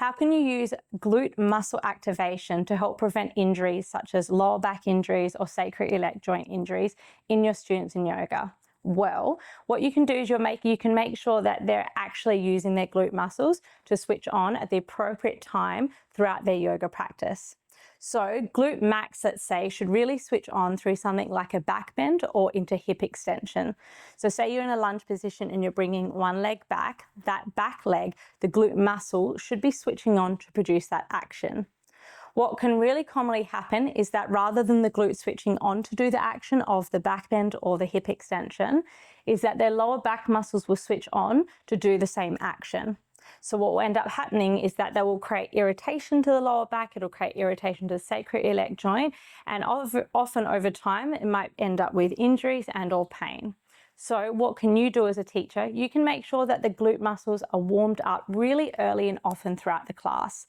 How can you use glute muscle activation to help prevent injuries such as lower back injuries or sacroiliac joint injuries in your students in yoga? Well, what you can do is you can make sure that they're actually using their glute muscles to switch on at the appropriate time throughout their yoga practice. So glute max, let's say, should really switch on through something like a back bend or into hip extension. So say you're in a lunge position and you're bringing one leg back, that back leg, the glute muscle, should be switching on to produce that action. What can really commonly happen is that rather than the glute switching on to do the action of the back bend or the hip extension, is that their lower back muscles will switch on to do the same action. So what will end up happening is that they will create irritation to the lower back, it'll create irritation to the sacroiliac joint, and often over time, it might end up with injuries and or pain. So what can you do as a teacher? You can make sure that the glute muscles are warmed up really early and often throughout the class.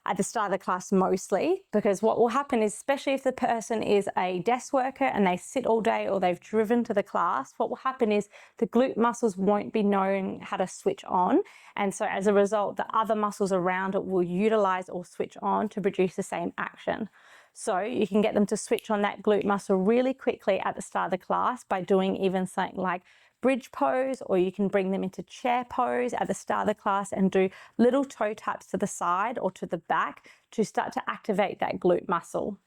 At the start of the class mostly, because what will happen is, especially if the person is a desk worker and they sit all day or they've driven to the class, what will happen is the glute muscles won't be knowing how to switch on. And so as a result, the other muscles around it will utilize or switch on to produce the same action. So you can get them to switch on that glute muscle really quickly at the start of the class by doing even something like bridge pose, or you can bring them into chair pose at the start of the class and do little toe taps to the side or to the back to start to activate that glute muscle.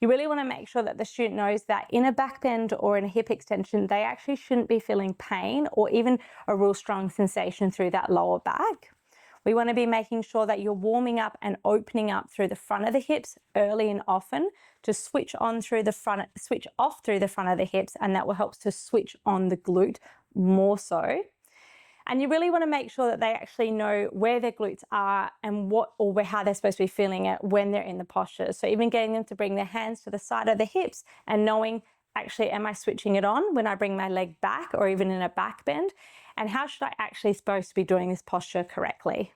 You really want to make sure that the student knows that in a back bend or in a hip extension, they actually shouldn't be feeling pain or even a real strong sensation through that lower back. We want to be making sure that you're warming up and opening up through the front of the hips early and often to switch off through the front of the hips, and that will help to switch on the glute more so. And you really want to make sure that they actually know where their glutes are and how they're supposed to be feeling it when they're in the posture. So even getting them to bring their hands to the side of the hips and knowing, actually, am I switching it on when I bring my leg back or even in a back bend? And how should I actually supposed to be doing this posture correctly?